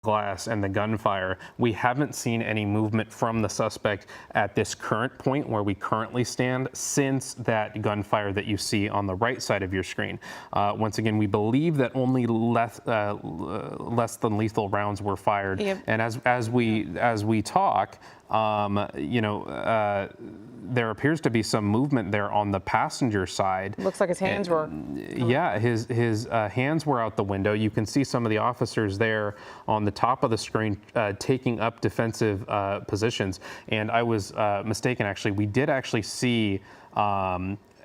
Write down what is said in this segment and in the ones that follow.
glass and the gunfire. We haven't seen any movement from the suspect at this current point where we currently stand since that gunfire that you see on the right side of your screen. Once again, we believe that only less than lethal rounds were fired. Yep. And as we talk, there appears to be some movement there on the passenger side. Looks like his hands were. Yeah, his hands were out the window. You can see some of the officers there on the top of the screen taking up defensive positions. And I was mistaken, actually. We did actually see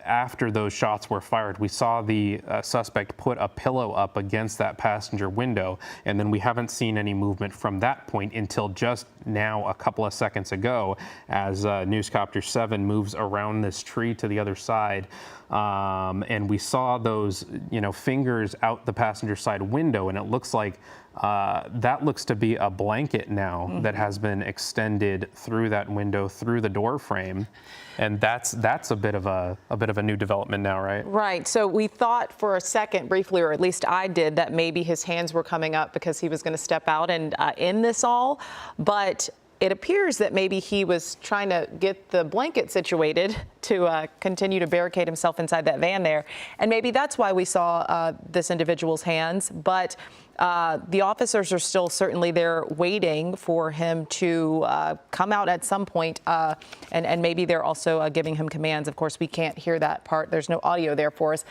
after those shots were fired, we saw the suspect put a pillow up against that passenger window, and then we haven't seen any movement from that point until just now, a couple of seconds ago, as Newscopter 7 moves around this tree to the other side. And we saw those, fingers out the passenger side window, and it looks like that looks to be a blanket now that has been extended through that window, through the door frame, and that's a bit of a new development now, right? Right. So we thought for a second, briefly, or at least I did, that maybe his hands were coming up because he was going to step out and end this all, but it appears that maybe he was trying to get the blanket situated to continue to barricade himself inside that van there. And maybe that's why we saw this individual's hands. But the officers are still certainly there waiting for him to come out at some point. And maybe they're also giving him commands. Of course, we can't hear that part. There's no audio there for us.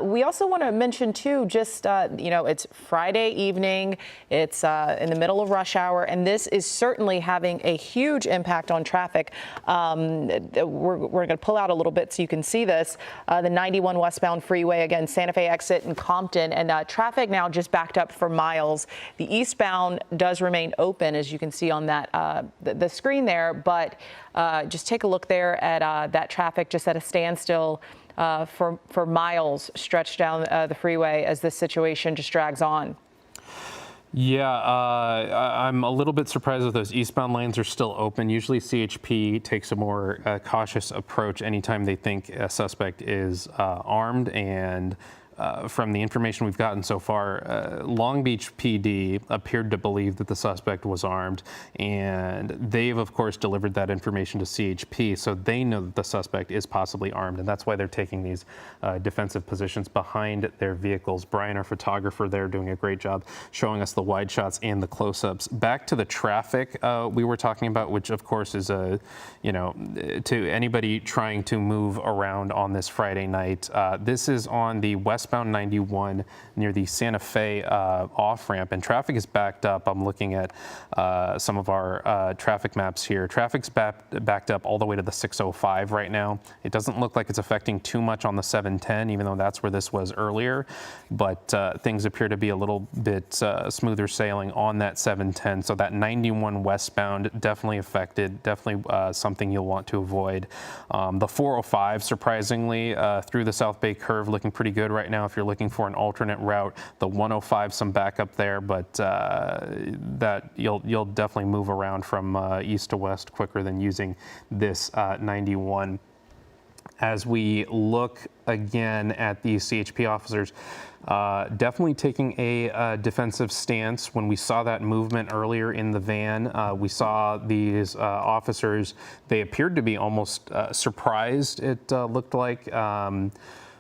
We also want to mention, too, just, it's Friday evening. It's in the middle of rush hour. And this is certainly having a huge impact on traffic. We're going to pull out a little bit so you can see this. The 91 westbound freeway, again, Santa Fe exit in Compton. And traffic now just backed up for miles. The eastbound does remain open, as you can see on that the screen there. But just take a look there at that traffic just at a standstill for miles stretched down the freeway as this situation just drags on. Yeah, I'm a little bit surprised that those eastbound lanes are still open. Usually CHP takes a more cautious approach anytime they think a suspect is armed, and from the information we've gotten so far, Long Beach PD appeared to believe that the suspect was armed, and they've, of course, delivered that information to CHP, so they know that the suspect is possibly armed, and that's why they're taking these defensive positions behind their vehicles. Brian, our photographer there, doing a great job showing us the wide shots and the close-ups. Back to the traffic we were talking about, which, of course, is, to anybody trying to move around on this Friday night. This is on the westbound 91 near the Santa Fe off-ramp, and traffic is backed up. I'm looking at some of our traffic maps here. Traffic's backed up all the way to the 605 right now. It doesn't look like it's affecting too much on the 710, even though that's where this was earlier, but things appear to be a little bit smoother sailing on that 710. So that 91 westbound definitely affected, definitely something you'll want to avoid. The 405, surprisingly, through the South Bay curve, looking pretty good right now if you're looking for an alternate route. The 105, some backup there, but that you'll definitely move around from east to west quicker than using this 91. As we look again at the CHP officers, definitely taking a defensive stance. When we saw that movement earlier in the van, we saw these officers, they appeared to be almost surprised, it looked like,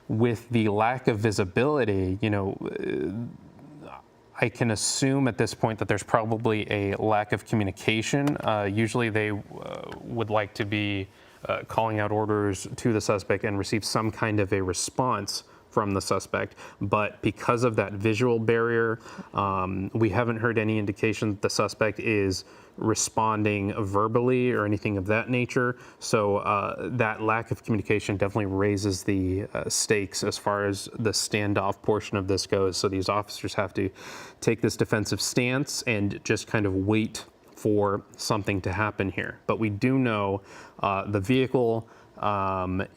with the lack of visibility. I can assume at this point that there's probably a lack of communication. Usually they would like to be calling out orders to the suspect and receive some kind of a response from the suspect, but because of that visual barrier, we haven't heard any indication that the suspect is responding verbally or anything of that nature. So that lack of communication definitely raises the stakes as far as the standoff portion of this goes. So these officers have to take this defensive stance and just kind of wait for something to happen here. But we do know the vehicle,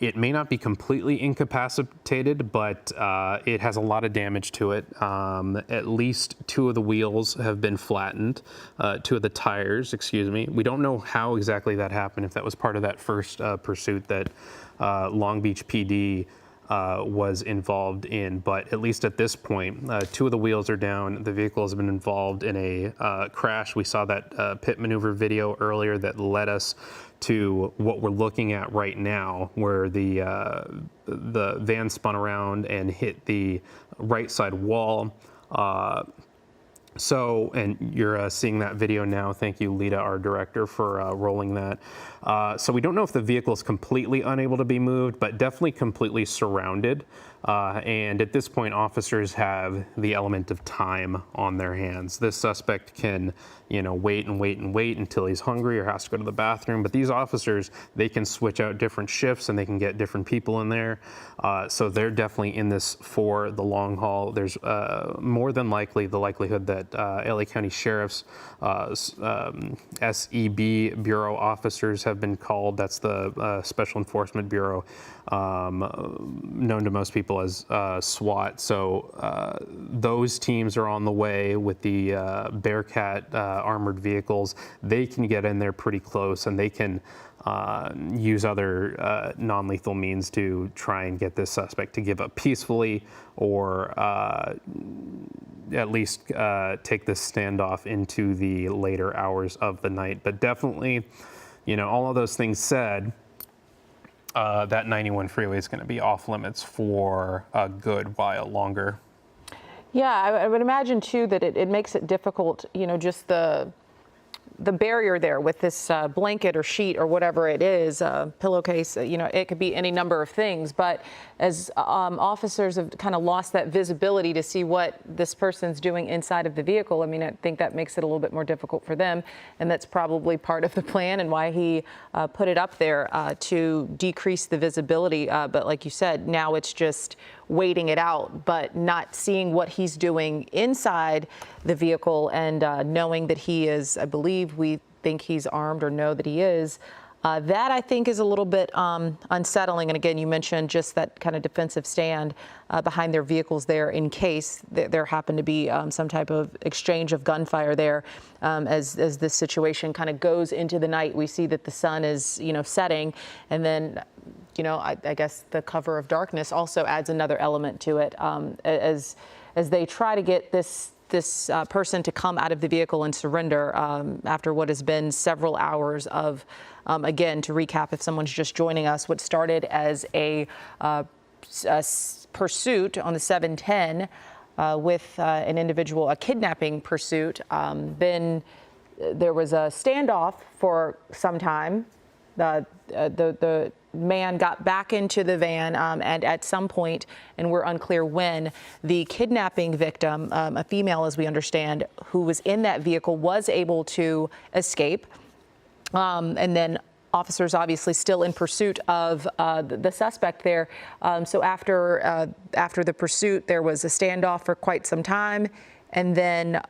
it may not be completely incapacitated, but it has a lot of damage to it. At least 2 of the wheels have been flattened, 2 of the tires, excuse me. We don't know how exactly that happened, if that was part of that first pursuit that Long Beach PD was involved in. But at least at this point, 2 of the wheels are down. The vehicle has been involved in a crash. We saw that pit maneuver video earlier that led us to what we're looking at right now, where the van spun around and hit the right side wall. And you're seeing that video now. Thank you, Lita, our director, for rolling that. So we don't know if the vehicle is completely unable to be moved, but definitely completely surrounded. And at this point, officers have the element of time on their hands. This suspect can, wait and wait and wait until he's hungry or has to go to the bathroom. But these officers, they can switch out different shifts and they can get different people in there. So they're definitely in this for the long haul. There's more than likely the likelihood that LA County Sheriff's SEB Bureau officers have been called. That's the Special Enforcement Bureau, known to most people as SWAT. So those teams are on the way with the Bearcat armored vehicles. They can get in there pretty close, and they can use other non-lethal means to try and get this suspect to give up peacefully, or at least take this standoff into the later hours of the night. But definitely, all of those things said, that 91 freeway is going to be off limits for a good while longer. Yeah, I would imagine too that it makes it difficult, just the barrier there with this blanket or sheet or whatever it is, pillowcase, it could be any number of things. But as officers have kind of lost that visibility to see what this person's doing inside of the vehicle, I think that makes it a little bit more difficult for them. And that's probably part of the plan and why he put it up there to decrease the visibility. But like you said, now it's just waiting it out, but not seeing what he's doing inside the vehicle, and knowing that he is, I believe we think he's armed or know that he is. That I think is a little bit unsettling. And again, you mentioned just that kind of defensive stand behind their vehicles there in case there happened to be some type of exchange of gunfire there. As this situation kind of goes into the night, we see that the sun is, setting, and then I guess the cover of darkness also adds another element to it as they try to get this person to come out of the vehicle and surrender after what has been several hours of, again, to recap, if someone's just joining us, what started as a pursuit on the 710 with an individual, a kidnapping pursuit. Then there was a standoff for some time. The man got back into the van, and at some point, and we're unclear when, the kidnapping victim, a female as we understand, who was in that vehicle, was able to escape. And then officers obviously still in pursuit of the suspect there. So after the pursuit, there was a standoff for quite some time, and then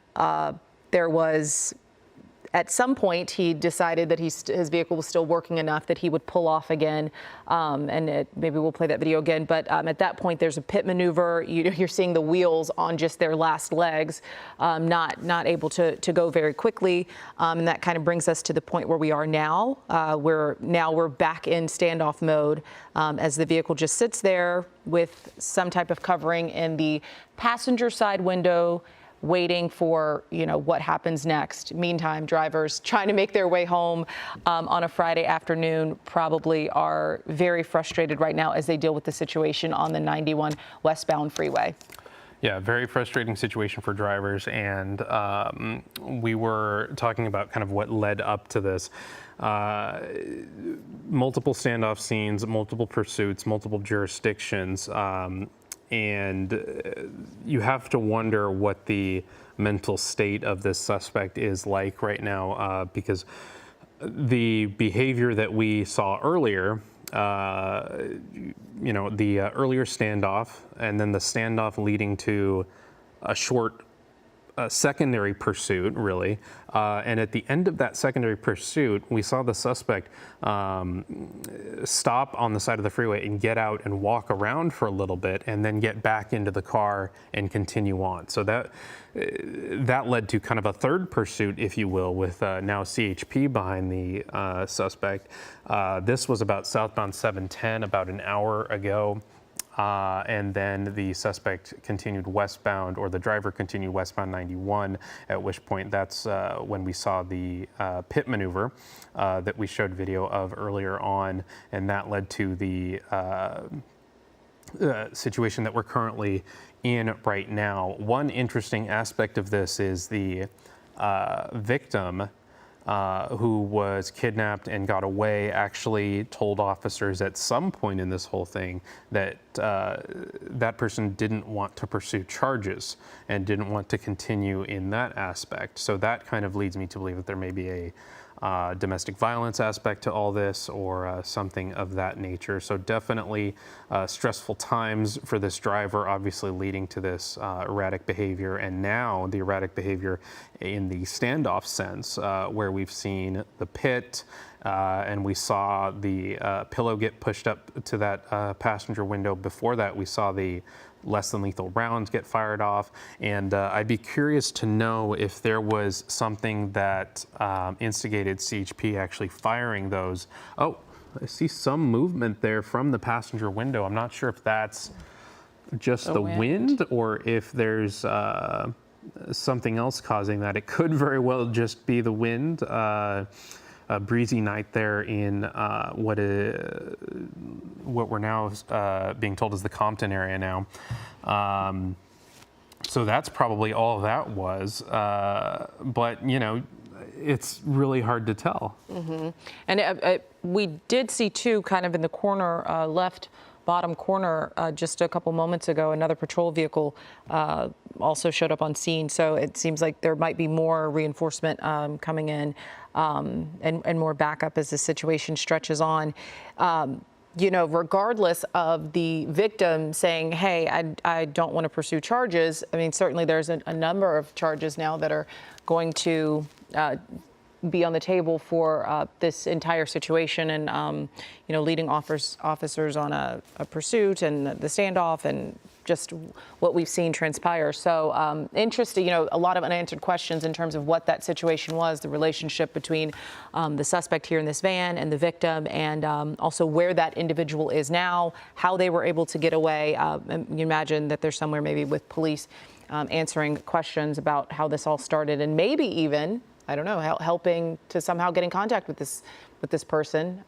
there was, at some point, he decided that his vehicle was still working enough that he would pull off again, and maybe we'll play that video again. But at that point, there's a pit maneuver. You're seeing the wheels on just their last legs, not able to go very quickly, and that kind of brings us to the point where we are now. We're back in standoff mode as the vehicle just sits there with some type of covering in the passenger side window, waiting for, what happens next. Meantime, drivers trying to make their way home on a Friday afternoon probably are very frustrated right now as they deal with the situation on the 91 westbound freeway. Yeah, very frustrating situation for drivers, and we were talking about kind of what led up to this. Multiple standoff scenes, multiple pursuits, multiple jurisdictions, and you have to wonder what the mental state of this suspect is like right now, because the behavior that we saw earlier, the earlier standoff, and then the standoff leading to a short secondary pursuit, really. And at the end of that secondary pursuit, we saw the suspect stop on the side of the freeway and get out and walk around for a little bit and then get back into the car and continue on. So that led to kind of a third pursuit, if you will, with now CHP behind the suspect. This was about southbound 710 about an hour ago. and then the suspect continued westbound, or the driver continued westbound 91, at which point that's when we saw the pit maneuver that we showed video of earlier on, and that led to the situation that we're currently in right now. One interesting aspect of this is the victim who was kidnapped and got away actually told officers at some point in this whole thing that that person didn't want to pursue charges and didn't want to continue in that aspect. So that kind of leads me to believe that there may be a domestic violence aspect to all this, or something of that nature. So definitely stressful times for this driver, obviously leading to this erratic behavior, and now the erratic behavior in the standoff sense, where we've seen the pit, and we saw the pillow get pushed up to that passenger window. Before that, we saw the less than lethal rounds get fired off. And I'd be curious to know if there was something that instigated CHP actually firing those. Oh, I see some movement there from the passenger window. I'm not sure if that's just the wind or if there's something else causing that. It could very well just be the wind. A breezy night there in what we're now being told is the Compton area now. So that's probably all that was. But, you know, it's really hard to tell. Mm-hmm. And we did see, too, kind of in the corner, left bottom corner, just a couple moments ago, another patrol vehicle also showed up on scene. So it seems like there might be more reinforcement coming in. And more backup as the situation stretches on. You know, regardless of the victim saying, hey, I don't want to pursue charges, I mean, certainly there's a number of charges now that are going to be on the table for this entire situation, and, you know, leading officers on a pursuit and the standoff, and just what we've seen transpire. So interesting, you know, a lot of unanswered questions in terms of what that situation was, the relationship between the suspect here in this van and the victim, and also where that individual is now, how they were able to get away. You imagine that there's somewhere maybe with police answering questions about how this all started, and maybe even, I don't know, helping to somehow get in contact with this person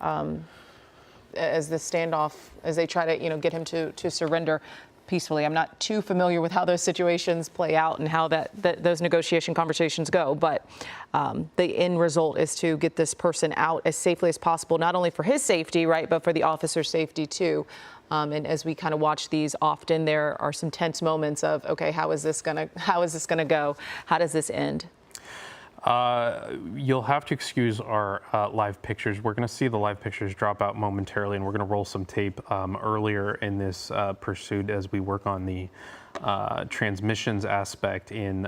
as the standoff, as they try to, you know, get him to surrender peacefully. I'm not too familiar with how those situations play out and how those negotiation conversations go, but the end result is to get this person out as safely as possible, not only for his safety, right, but for the officer's safety too. And as we kind of watch these, often there are some tense moments of, okay, how is this gonna go? How does this end? You'll have to excuse our live pictures. We're going to see the live pictures drop out momentarily, and we're going to roll some tape earlier in this pursuit as we work on the transmissions aspect in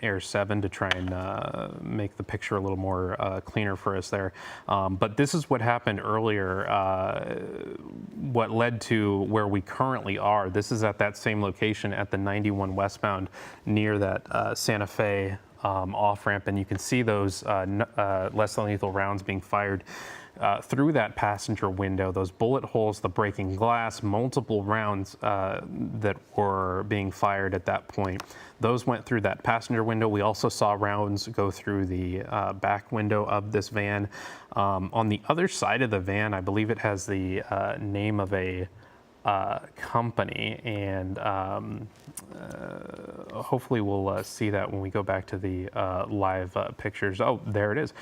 Air 7 to try and make the picture a little more cleaner for us there. But this is what happened earlier, what led to where we currently are. This is at that same location at the 91 westbound near that Santa Fe off-ramp, and you can see those less than lethal rounds being fired through that passenger window, those bullet holes, the breaking glass, multiple rounds that were being fired at that point. Those went through that passenger window. We also saw rounds go through the back window of this van. On the other side of the van, I believe it has the name of a company, and hopefully we'll see that when we go back to the live pictures. Oh, there it is,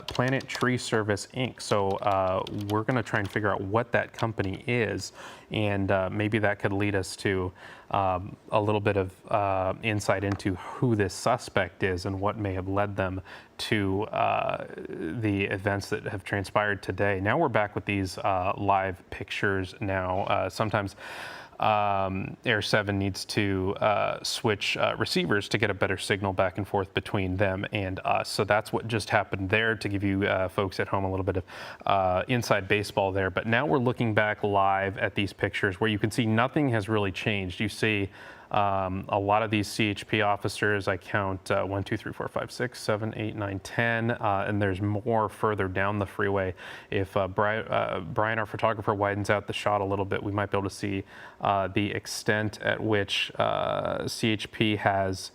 Planet Tree Service Inc. So we're going to try and figure out what that company is, and maybe that could lead us to a little bit of insight into who this suspect is and what may have led them to the events that have transpired today. Now we're back with these live pictures now. Sometimes Air 7 needs to switch receivers to get a better signal back and forth between them and us. So that's what just happened there, to give you folks at home a little bit of inside baseball there. But now we're looking back live at these pictures where you can see nothing has really changed. You see A lot of these CHP officers, I count 1, 2, 3, 4, 5, 6, 7, 8, 9, 10, and there's more further down the freeway. If Brian, our photographer, widens out the shot a little bit, we might be able to see the extent at which CHP has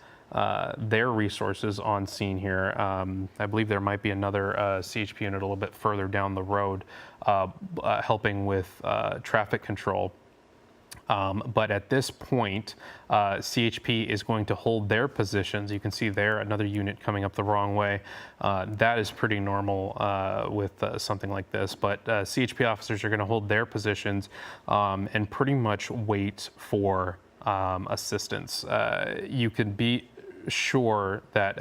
their resources on scene here. I believe there might be another CHP unit a little bit further down the road helping with traffic control. But at this point, CHP is going to hold their positions. You can see there another unit coming up the wrong way. That is pretty normal with something like this. But CHP officers are going to hold their positions and pretty much wait for assistance. You can be sure that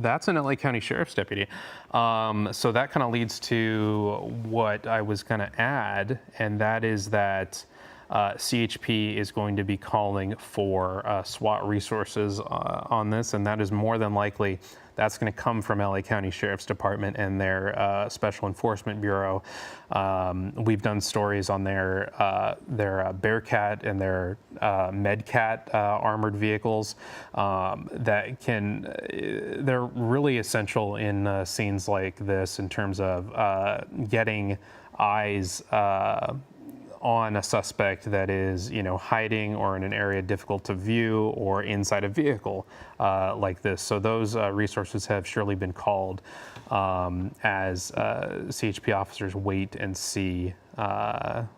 that's an LA County Sheriff's deputy. So that kind of leads to what I was going to add, and that is that CHP is going to be calling for SWAT resources on this, and that is more than likely that's going to come from LA County Sheriff's Department and their Special Enforcement Bureau. We've done stories on their Barricade and their Medcat armored vehicles that they're really essential in scenes like this in terms of getting eyes on a suspect that is, hiding or in an area difficult to view or inside a vehicle like this. So those resources have surely been called as CHP officers wait and see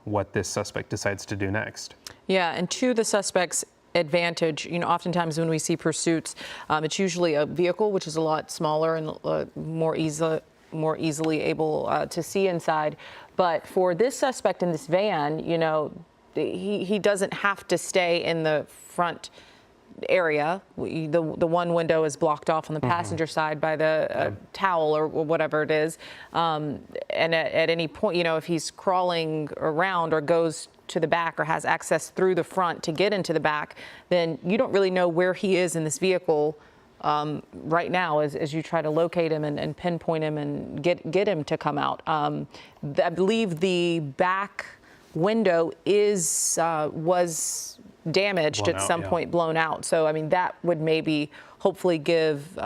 what this suspect decides to do next. Yeah, and to the suspect's advantage, oftentimes when we see pursuits, it's usually a vehicle which is a lot smaller and more easily able to see inside. But for this suspect in this van, he doesn't have to stay in the front area. The one window is blocked off on the passenger side by the towel or whatever it is. And at any point, if he's crawling around or goes to the back or has access through the front to get into the back, then you don't really know where he is in this vehicle right now as you try to locate him and pinpoint him and get him to come out. I believe the back window was damaged at some point, blown out. So, that would maybe hopefully give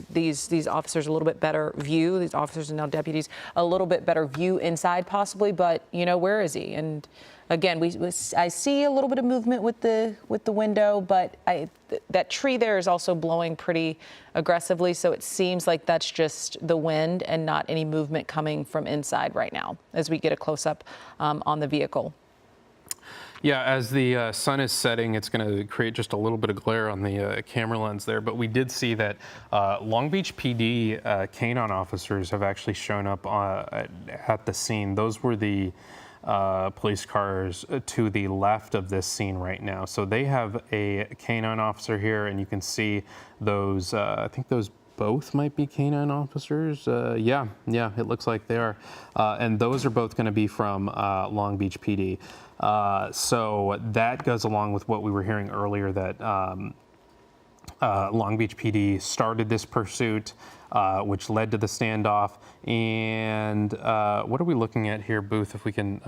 these officers a little bit better view, these officers and now deputies, a little bit better view inside possibly, but, where is he? And again, I see a little bit of movement with the window, but that tree there is also blowing pretty aggressively, so it seems like that's just the wind and not any movement coming from inside right now as we get a close-up on the vehicle. Yeah, as the sun is setting, it's going to create just a little bit of glare on the camera lens there. But we did see that Long Beach PD canine officers have actually shown up at the scene. Those were the police cars to the left of this scene right now. So they have a canine officer here, and you can see those, I think those both might be canine officers. Yeah, it looks like they are. And those are both going to be from Long Beach PD. So that goes along with what we were hearing earlier, that Long Beach PD started this pursuit, which led to the standoff. And what are we looking at here, Booth, if we can...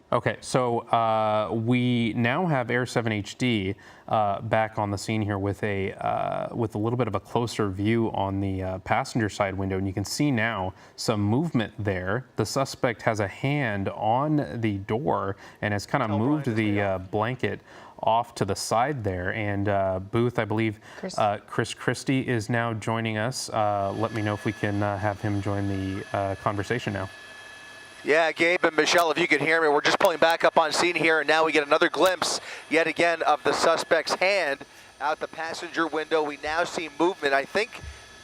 Okay, so we now have Air 7 HD back on the scene here with a little bit of a closer view on the passenger side window, and you can see now some movement there. The suspect has a hand on the door and has kind of moved the blanket off to the side there. And Booth, I believe Chris Christie is now joining us. Let me know if we can have him join the conversation now. Yeah, Gabe and Michelle, if you can hear me, we're just pulling back up on scene here, and now we get another glimpse, yet again, of the suspect's hand out the passenger window. We now see movement. I think,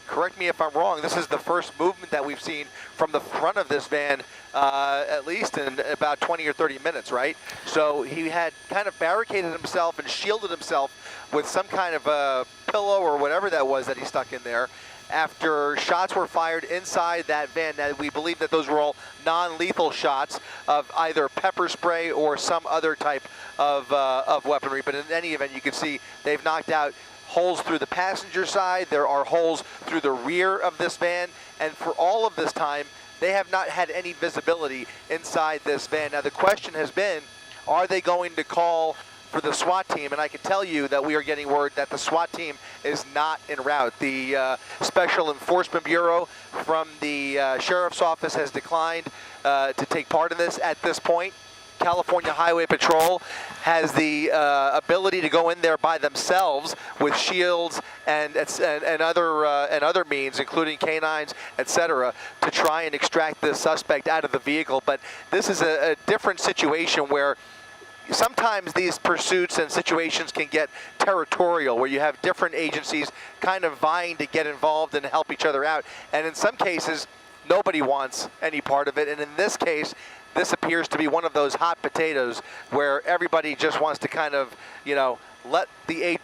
correct me if I'm wrong, this is the first movement that we've seen from the front of this van, at least in about 20 or 30 minutes, right? So he had kind of barricaded himself and shielded himself with some kind of a pillow or whatever that was that he stuck in there, after shots were fired inside that van. Now, we believe that those were all non-lethal shots of either pepper spray or some other type of weaponry. But in any event, you can see they've knocked out holes through the passenger side. There are holes through the rear of this van. And for all of this time, they have not had any visibility inside this van. Now, the question has been, are they going to call for the SWAT team, and I can tell you that we are getting word that the SWAT team is not en route. The Special Enforcement Bureau from the Sheriff's Office has declined to take part in this at this point. California Highway Patrol has the ability to go in there by themselves with shields and other means, including canines, etc., to try and extract the suspect out of the vehicle. But this is a different situation where sometimes these pursuits and situations can get territorial, where you have different agencies kind of vying to get involved and help each other out. And in some cases, nobody wants any part of it. And in this case, this appears to be one of those hot potatoes where everybody just wants to kind of, you know, let the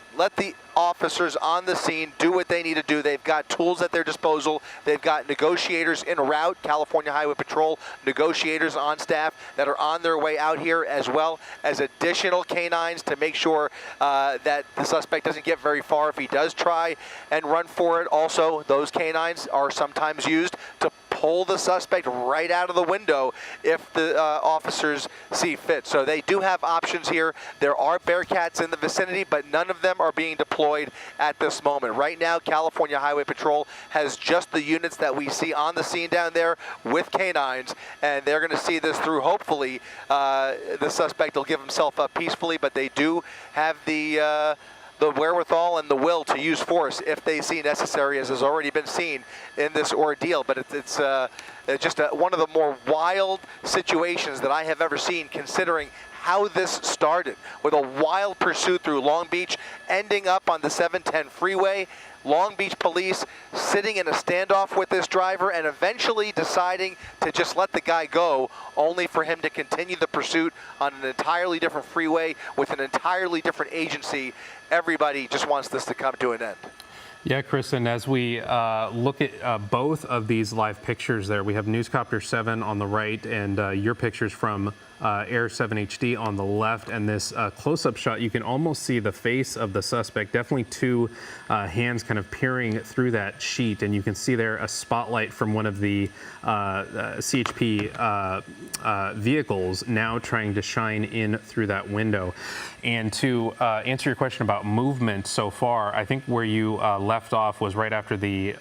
officers on the scene do what they need to do. They've got tools at their disposal. They've got negotiators en route, California Highway Patrol negotiators on staff that are on their way out here, as well as additional canines to make sure that the suspect doesn't get very far if he does try and run for it. Also, those canines are sometimes used to pull the suspect right out of the window if the officers see fit. So they do have options here. There are Bearcats in the vicinity, but none of them are being deployed at this moment. Right now, California Highway Patrol has just the units that we see on the scene down there with canines, and they're going to see this through. Hopefully, the suspect will give himself up peacefully, but they do have the wherewithal and the will to use force if they see necessary, as has already been seen in this ordeal. But it's just one of the more wild situations that I have ever seen, considering how this started, with a wild pursuit through Long Beach, ending up on the 710 freeway. Long Beach police sitting in a standoff with this driver and eventually deciding to just let the guy go, only for him to continue the pursuit on an entirely different freeway with an entirely different agency. Everybody just wants this to come to an end. Yeah, Chris, and as we look at both of these live pictures there, we have Newscopter 7 on the right and your pictures from Air 7 HD on the left, and this close-up shot, you can almost see the face of the suspect, definitely two hands kind of peering through that sheet, and you can see there a spotlight from one of the CHP vehicles now trying to shine in through that window. And to answer your question about movement so far, I think where you left off was right after the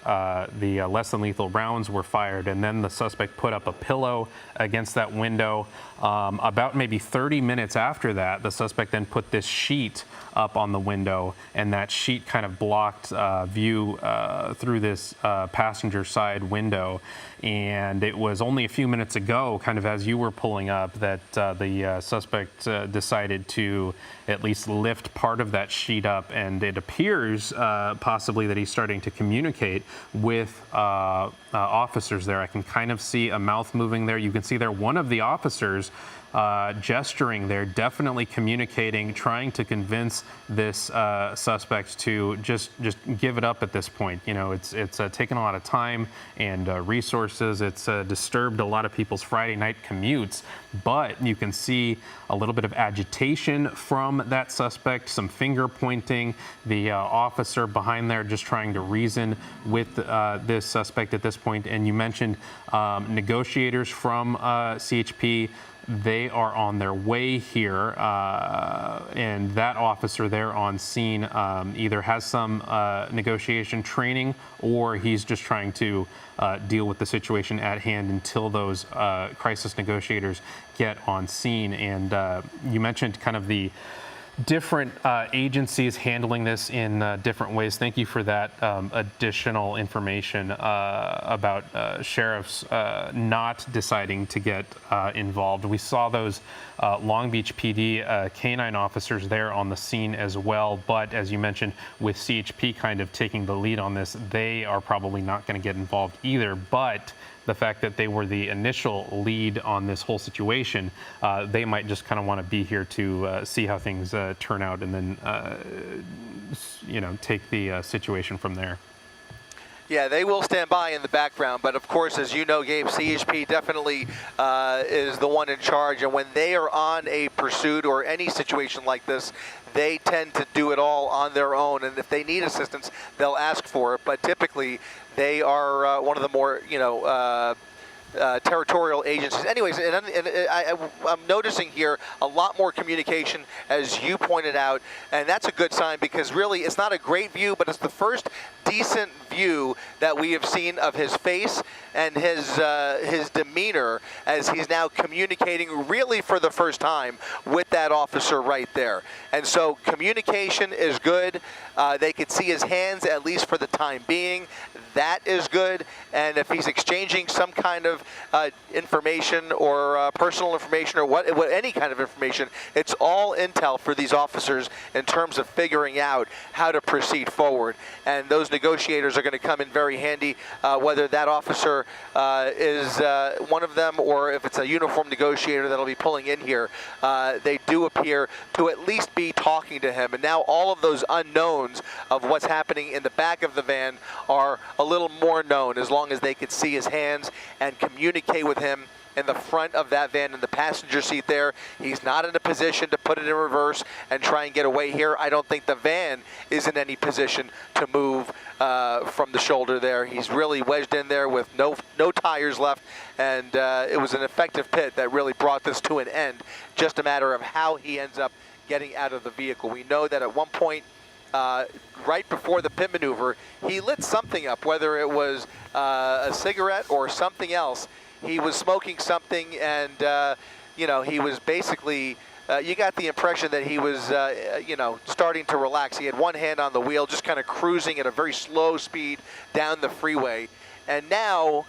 less than lethal rounds were fired, and then the suspect put up a pillow against that window. About maybe 30 minutes after that, the suspect then put this sheet up on the window, and that sheet kind of blocked view through this passenger side window. And it was only a few minutes ago, kind of as you were pulling up, that the suspect decided to at least lift part of that sheet up, and it appears possibly that he's starting to communicate with officers there. I can kind of see a mouth moving there. You can see there one of the officers gesturing there, definitely communicating, trying to convince this suspect to just give it up at this point. You know, it's taken a lot of time and resources. It's disturbed a lot of people's Friday night commutes, but you can see a little bit of agitation from that suspect, some finger pointing, the officer behind there just trying to reason with this suspect at this point. And you mentioned negotiators from CHP. They are on their way here, and that officer there on scene either has some negotiation training, or he's just trying to deal with the situation at hand until those crisis negotiators get on scene. And you mentioned kind of the different agencies handling this in different ways. Thank you for that additional information about sheriffs not deciding to get involved. We saw those Long Beach PD canine officers there on the scene as well, but as you mentioned, with CHP kind of taking the lead on this, they are probably not going to get involved either. But the fact that they were the initial lead on this whole situation, they might just kind of want to be here to see how things turn out, and then take the situation from there. Yeah, they will stand by in the background, but of course, as you know, Gabe, CHP definitely is the one in charge, and when they are on a pursuit or any situation like this, they tend to do it all on their own, and if they need assistance, they'll ask for it, but typically they are one of the more, territorial agencies. Anyways, and I'm noticing here a lot more communication, as you pointed out, and that's a good sign because really it's not a great view, but it's the first decent view that we have seen of his face and his demeanor as he's now communicating really for the first time with that officer right there. And so communication is good. They could see his hands at least for the time being. That is good. And if he's exchanging some kind of information or personal information or what any kind of information, it's all intel for these officers in terms of figuring out how to proceed forward. And those negotiators are going to come in very handy, whether that officer is one of them or if it's a uniformed negotiator that'll be pulling in here. They do appear to at least be talking to him. And now all of those unknowns of what's happening in the back of the van are a little more known, as long as they could see his hands and communicate with him in the front of that van in the passenger seat there. He's not in a position to put it in reverse and try and get away here. I don't think the van is in any position to move from the shoulder there. He's really wedged in there with no tires left, and it was an effective pit that really brought this to an end. Just a matter of how he ends up getting out of the vehicle. We know that at one point, right before the pit maneuver, he lit something up, whether it was a cigarette or something else. He was smoking something, and you know, he was basically, you got the impression that he was, you know, starting to relax. He had one hand on the wheel, just kind of cruising at a very slow speed down the freeway. And now,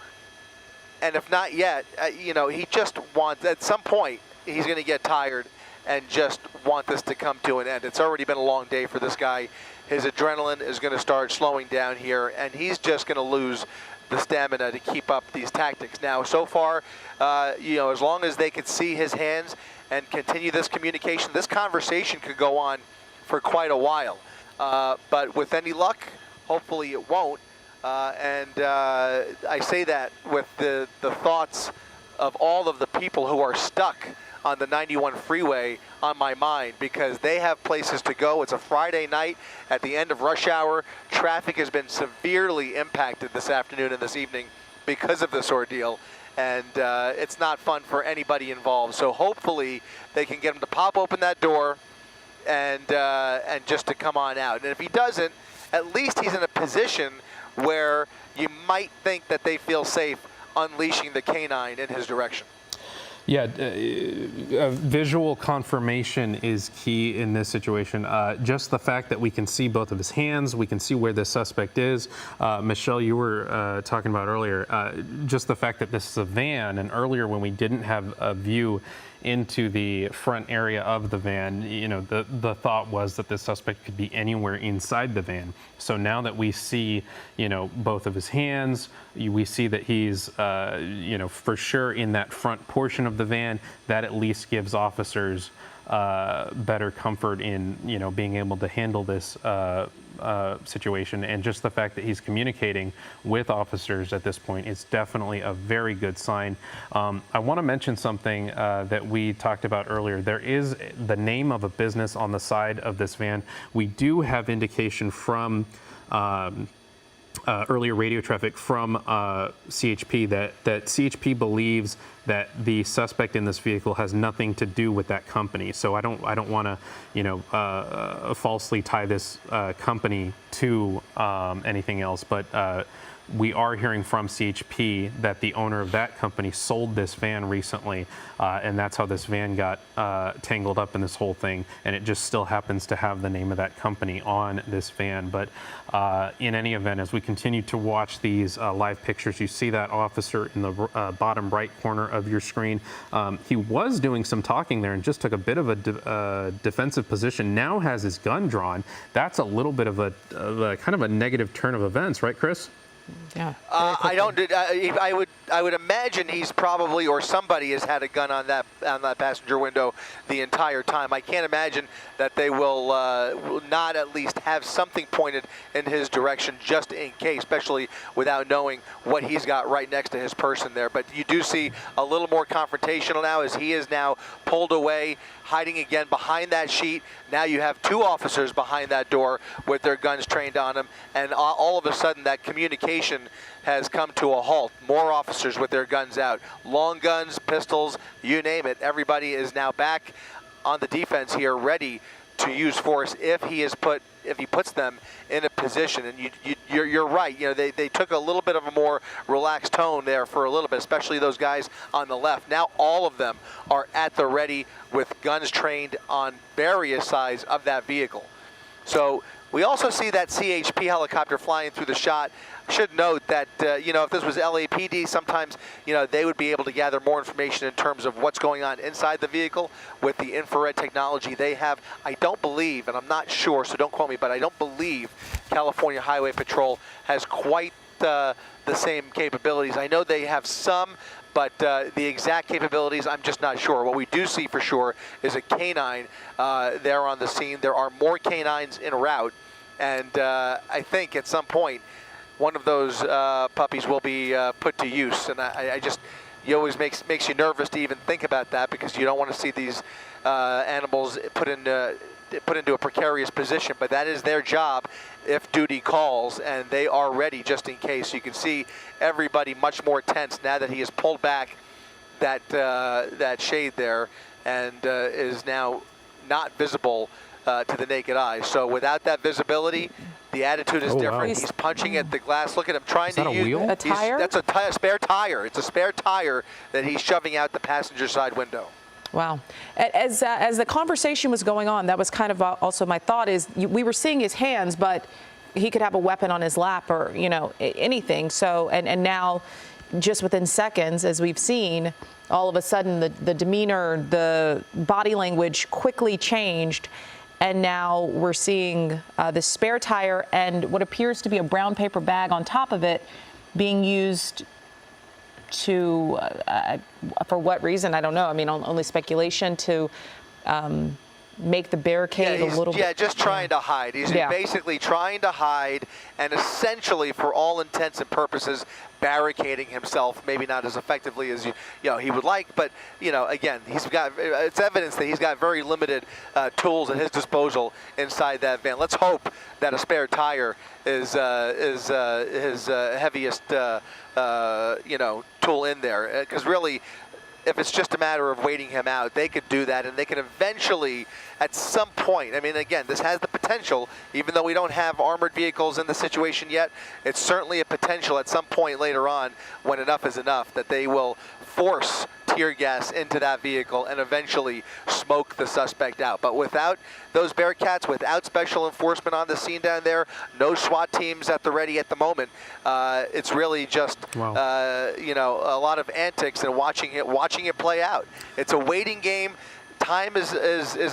and if not yet, you know, he just wants, at some point, he's going to get tired and just want this to come to an end. It's already been a long day for this guy. His adrenaline is going to start slowing down here, and he's just going to lose the stamina to keep up these tactics. Now, so far, you know, as long as they could see his hands and continue this communication, this conversation could go on for quite a while. But with any luck, hopefully it won't. I say that with the thoughts of all of the people who are stuck on the 91 freeway on my mind, because they have places to go. It's a Friday night at the end of rush hour. Traffic has been severely impacted this afternoon and this evening because of this ordeal, and it's not fun for anybody involved. So hopefully they can get him to pop open that door and just to come on out. And if he doesn't, at least he's in a position where you might think that they feel safe unleashing the canine in his direction. Yeah, visual confirmation is key in this situation. Just the fact that we can see both of his hands, we can see where the suspect is. Michelle, you were talking about earlier, just the fact that this is a van, and earlier when we didn't have a view into the front area of the van, you know, the thought was that the suspect could be anywhere inside the van. So now that we see, you know, both of his hands, we see that he's, you know, for sure in that front portion of the van, that at least gives officers better comfort in, you know, being able to handle this situation. And just the fact that he's communicating with officers at this point is definitely a very good sign. I want to mention something that we talked about earlier. There is the name of a business on the side of this van. We do have indication from earlier radio traffic from CHP that CHP believes that the suspect in this vehicle has nothing to do with that company. So I don't want to, you know, falsely tie this company to anything else, but we are hearing from CHP that the owner of that company sold this van recently, and that's how this van got tangled up in this whole thing, and it just still happens to have the name of that company on this van. But in any event, as we continue to watch these live pictures, you see that officer in the bottom right corner of your screen. He was doing some talking there and just took a bit of a defensive position, now has his gun drawn. That's a little bit of a kind of a negative turn of events, right, Chris? Yeah. I would imagine he's probably, or somebody has had a gun on that passenger window the entire time. I can't imagine that they will not at least have something pointed in his direction just in case, especially without knowing what he's got right next to his person there. But you do see a little more confrontational now as he is now pulled away, hiding again behind that sheet. Now you have two officers behind that door with their guns trained on them, and all of a sudden that communication has come to a halt. More officers with their guns out. Long guns, pistols, you name it. Everybody is now back on the defense here, ready to use force if he puts them in a position. And you're right. You know, they took a little bit of a more relaxed tone there for a little bit, especially those guys on the left. Now all of them are at the ready with guns trained on various sides of that vehicle. So we also see that CHP helicopter flying through the shot. Should note that, you know, if this was LAPD, sometimes, you know, they would be able to gather more information in terms of what's going on inside the vehicle with the infrared technology they have. I don't believe, and I'm not sure, so don't quote me, but I don't believe California Highway Patrol has quite the same capabilities. I know they have some, but the exact capabilities, I'm just not sure. What we do see for sure is a canine there on the scene. There are more canines en route, and I think at some point, one of those puppies will be put to use. And I just, it always makes you nervous to even think about that, because you don't want to see these animals put into a precarious position. But that is their job if duty calls, and they are ready just in case. You can see everybody much more tense now that he has pulled back that shade there and is now not visible to the naked eye. So without that visibility, the attitude is different. Wow. He's punching at the glass. Look at him trying to use a tire. That's a spare tire. It's a spare tire that he's shoving out the passenger side window. Wow. As the conversation was going on, that was kind of also my thought is we were seeing his hands, but he could have a weapon on his lap or, you know, anything. So, and now just within seconds, as we've seen, all of a sudden the demeanor, the body language quickly changed. And now we're seeing the spare tire and what appears to be a brown paper bag on top of it being used to, for what reason, I don't know. I mean, only speculation, to make the barricade a little bit. Yeah, just trying to hide. He's basically trying to hide and essentially, for all intents and purposes, barricading himself, maybe not as effectively as he would like, but again, it's evidence that he's got very limited tools at his disposal inside that van. Let's hope that a spare tire is his heaviest tool in there, because really, if it's just a matter of waiting him out, they could do that, and they can eventually, at some point, I mean, again, this has the potential, even though we don't have armored vehicles in the situation yet, it's certainly a potential at some point later on, when enough is enough, that they will force tear gas into that vehicle and eventually smoke the suspect out. But without those Bearcats, without special enforcement on the scene down there, no SWAT teams at the ready at the moment, it's really just a lot of antics and watching it play out. It's a waiting game. Time is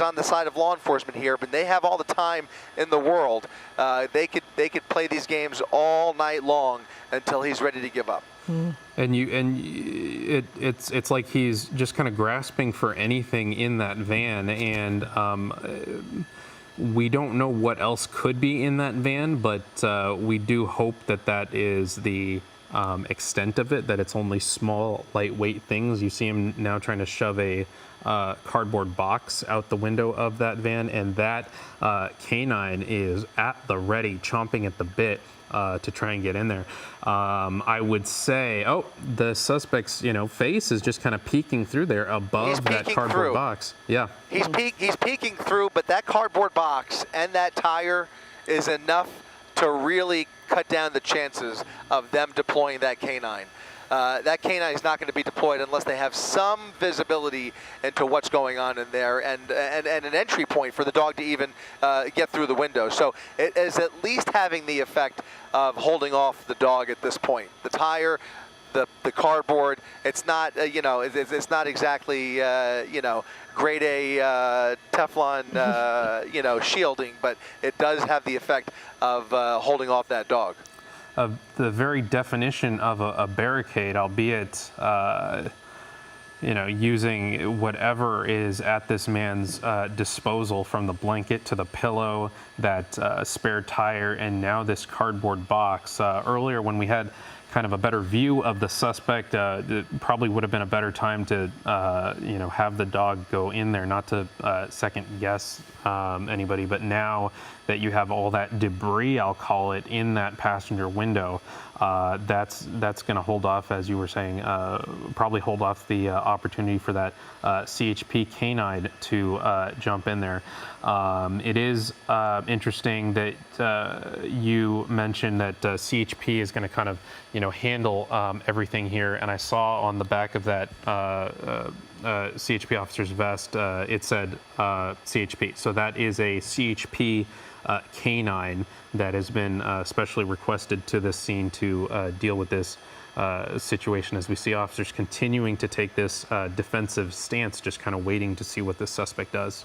on the side of law enforcement here, but they have all the time in the world. They could play these games all night long until he's ready to give up. And it's like he's just kind of grasping for anything in that van, and we don't know what else could be in that van, but we do hope that is the extent of it, that it's only small, lightweight things. You see him now trying to shove a cardboard box out the window of that van, and that canine is at the ready, chomping at the bit to try and get in there. I would say, the suspect's face is just kind of peeking through there above that cardboard box. Yeah, he's peeking through, but that cardboard box and that tire is enough to really cut down the chances of them deploying that canine. That canine is not going to be deployed unless they have some visibility into what's going on in there, and an entry point for the dog to even get through the window. So it is at least having the effect of holding off the dog at this point. The tire, the cardboard, it's not it's not exactly grade A Teflon shielding, but it does have the effect of holding off that dog. The very definition of a barricade, albeit using whatever is at this man's disposal, from the blanket to the pillow, that spare tire, and now this cardboard box. Earlier, when we had kind of a better view of the suspect, it probably would have been a better time to have the dog go in there, not to second guess anybody. But now that you have all that debris, I'll call it, in that passenger window, that's going to hold off, as you were saying, probably hold off the opportunity for that CHP canine to jump in there. It is interesting that you mentioned that CHP is going to kind of, handle everything here. And I saw on the back of that CHP officer's vest, it said CHP. So that is a CHP canine that has been specially requested to this scene to deal with this situation, as we see officers continuing to take this defensive stance, just kind of waiting to see what this suspect does.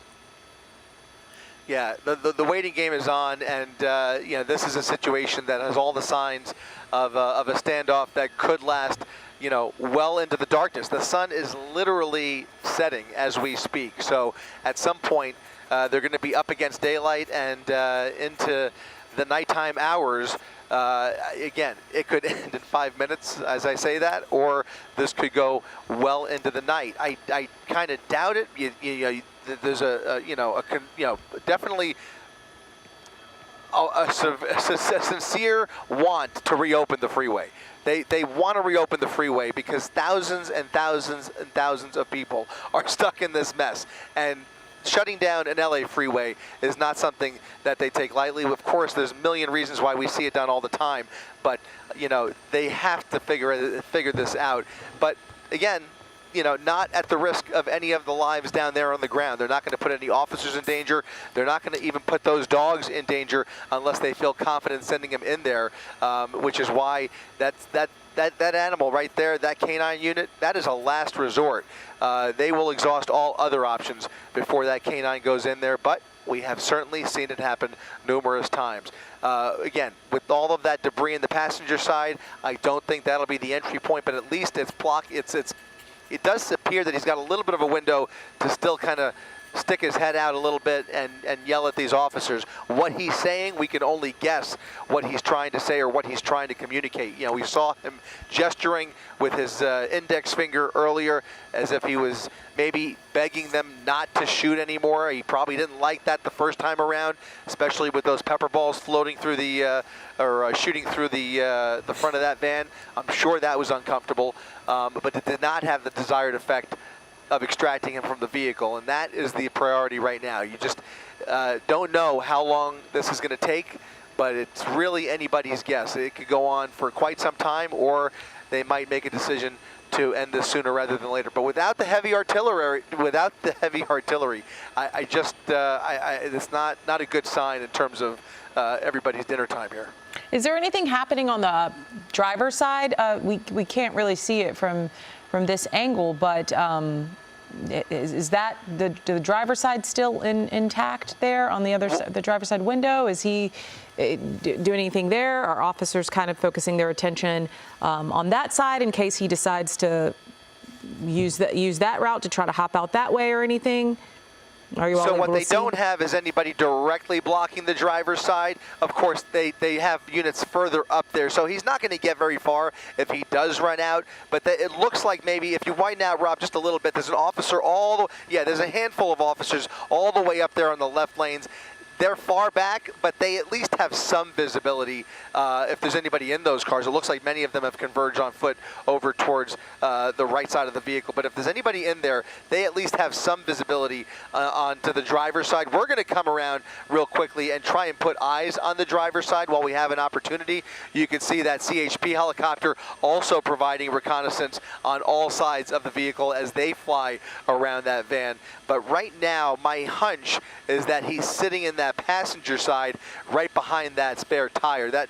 Yeah, the waiting game is on, and this is a situation that has all the signs of a standoff that could last, well into the darkness. The sun is literally setting as we speak, so at some point they're going to be up against daylight and into the nighttime hours. Again, it could end in 5 minutes, as I say that, or this could go well into the night. I kind of doubt it. There's definitely a sincere want to reopen the freeway. They want to reopen the freeway because thousands and thousands and thousands of people are stuck in this mess. And shutting down an LA freeway is not something that they take lightly. Of course, there's a million reasons why we see it done all the time, but they have to figure this out. But again, not at the risk of any of the lives down there on the ground. They're not going to put any officers in danger. They're not going to even put those dogs in danger unless they feel confident sending them in there, which is why that animal right there, that canine unit, that is a last resort. They will exhaust all other options before that canine goes in there, but we have certainly seen it happen numerous times. Again, with all of that debris in the passenger side, I don't think that'll be the entry point, but at least it's blocked. It does appear that he's got a little bit of a window to still kind of stick his head out a little bit and yell at these officers. What he's saying, we can only guess what he's trying to say or what he's trying to communicate. We saw him gesturing with his index finger earlier as if he was maybe begging them not to shoot anymore. He probably didn't like that the first time around, especially with those pepper balls floating through shooting through the front of that van. I'm sure that was uncomfortable, but it did not have the desired effect of extracting him from the vehicle, and that is the priority right now. You just don't know how long this is going to take, but it's really anybody's guess. It could go on for quite some time, or they might make a decision to end this sooner rather than later. But without the heavy artillery, it's not a good sign in terms of everybody's dinner time here. Is there anything happening on the driver's side? We can't really see it from this angle, but is that the driver's side still intact there on the other side, the driver's side window? Is he doing anything there? Are officers kind of focusing their attention on that side in case he decides to use that route to try to hop out that way or anything? So what they don't have is anybody directly blocking the driver's side. Of course, they have units further up there, so he's not going to get very far if he does run out. But it looks like maybe if you widen out, Rob, just a little bit, there's an officer there's a handful of officers all the way up there on the left lanes. They're far back, but they at least have some visibility if there's anybody in those cars. It looks like many of them have converged on foot over towards the right side of the vehicle. But if there's anybody in there, they at least have some visibility onto the driver's side. We're going to come around real quickly and try and put eyes on the driver's side while we have an opportunity. You can see that CHP helicopter also providing reconnaissance on all sides of the vehicle as they fly around that van. But right now, my hunch is that he's sitting in that passenger side right behind that spare tire. That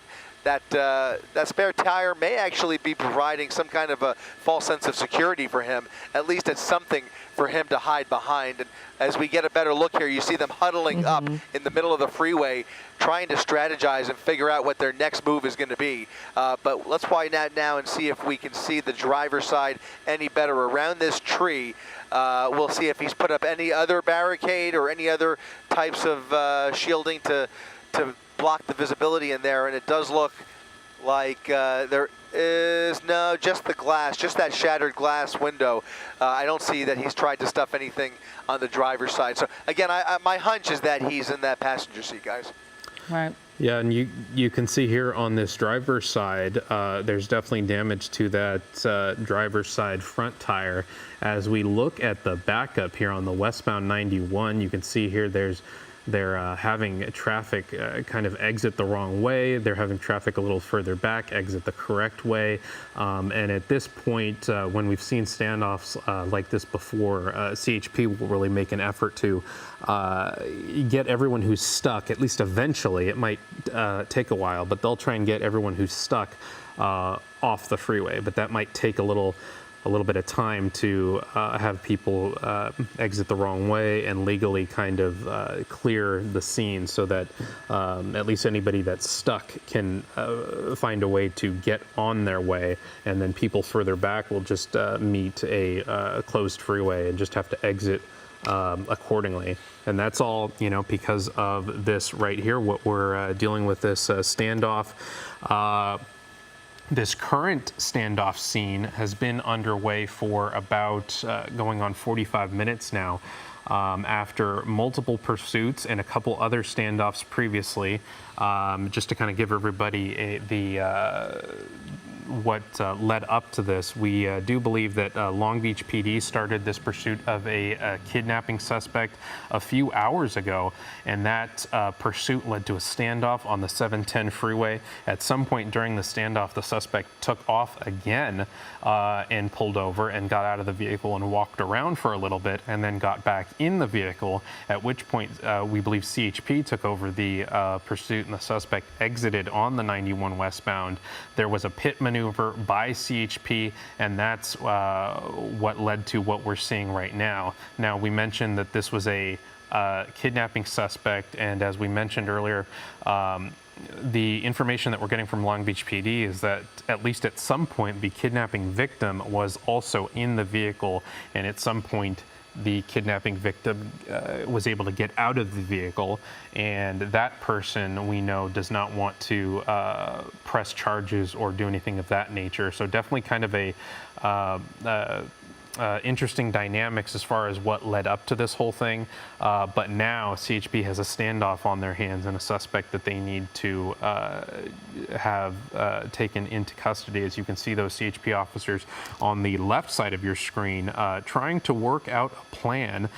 spare tire may actually be providing some kind of a false sense of security for him. At least it's something for him to hide behind. And as we get a better look here, you see them huddling up in the middle of the freeway, trying to strategize and figure out what their next move is going to be. But let's widen out now and see if we can see the driver's side any better around this tree. We'll see if he's put up any other barricade or any other types of shielding to block the visibility in there, and it does look like there is just the glass, just that shattered glass window. I don't see that he's tried to stuff anything on the driver's side. So again, my hunch is that he's in that passenger seat, guys. Right. Yeah, and you can see here on this driver's side, there's definitely damage to that driver's side front tire. As we look at the backup here on the westbound 91, you can see here they're having traffic kind of exit the wrong way. They're having traffic a little further back, exit the correct way. And at this point, when we've seen standoffs like this before, CHP will really make an effort to get everyone who's stuck, at least eventually. It might take a while, but they'll try and get everyone who's stuck off the freeway. But that might take a little bit of time to have people exit the wrong way and legally kind of clear the scene so that at least anybody that's stuck can find a way to get on their way, and then people further back will just meet a closed freeway and just have to exit accordingly. And that's all, because of this right here, what we're dealing with, this standoff. This current standoff scene has been underway for about going on 45 minutes now, after multiple pursuits and a couple other standoffs previously. Just to kind of give everybody what led up to this, we do believe that Long Beach PD started this pursuit of a kidnapping suspect a few hours ago, and that pursuit led to a standoff on the 710 freeway. At some point during the standoff, the suspect took off again and pulled over and got out of the vehicle and walked around for a little bit and then got back in the vehicle, at which point we believe CHP took over the pursuit and the suspect exited on the 91 westbound. There was a pit maneuver by CHP, and that's what led to what we're seeing right now. Now, we mentioned that this was a kidnapping suspect, and as we mentioned earlier, the information that we're getting from Long Beach PD is that at least at some point the kidnapping victim was also in the vehicle, and at some point the kidnapping victim was able to get out of the vehicle, and that person, we know, does not want to press charges or do anything of that nature. So definitely kind of a interesting dynamics as far as what led up to this whole thing. But now CHP has a standoff on their hands and a suspect that they need to have taken into custody. As you can see, those CHP officers on the left side of your screen trying to work out a plan.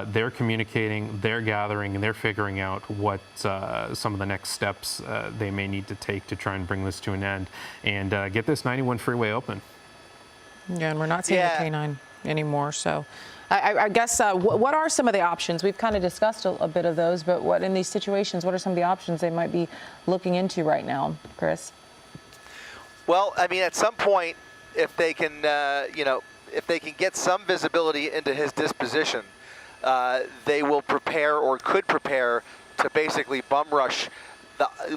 They're communicating, they're gathering, and they're figuring out what some of the next steps they may need to take to try and bring this to an end and get this 91 freeway open. Yeah, and we're not seeing the canine anymore. So I guess what are some of the options? We've kind of discussed a bit of those, but what in these situations, what are some of the options they might be looking into right now, Chris? Well, I mean, at some point, if they can, if they can get some visibility into his disposition, they will prepare or could prepare to basically bum rush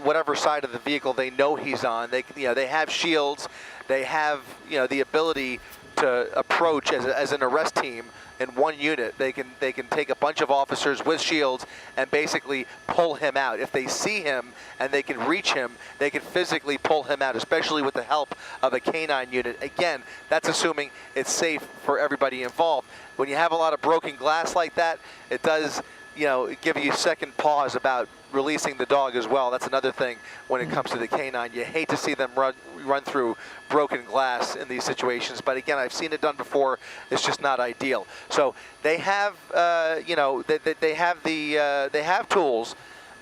whatever side of the vehicle they know he's on. They have shields. They have, the ability to approach as an arrest team in one unit. They can take a bunch of officers with shields and basically pull him out. If they see him and they can reach him, they can physically pull him out, especially with the help of a canine unit. Again, that's assuming it's safe for everybody involved. When you have a lot of broken glass like that, it does, give you a second pause about releasing the dog as well. That's another thing when it comes to the canine. You hate to see them run through broken glass in these situations, but again, I've seen it done before. It's just not ideal. So they have, they have tools,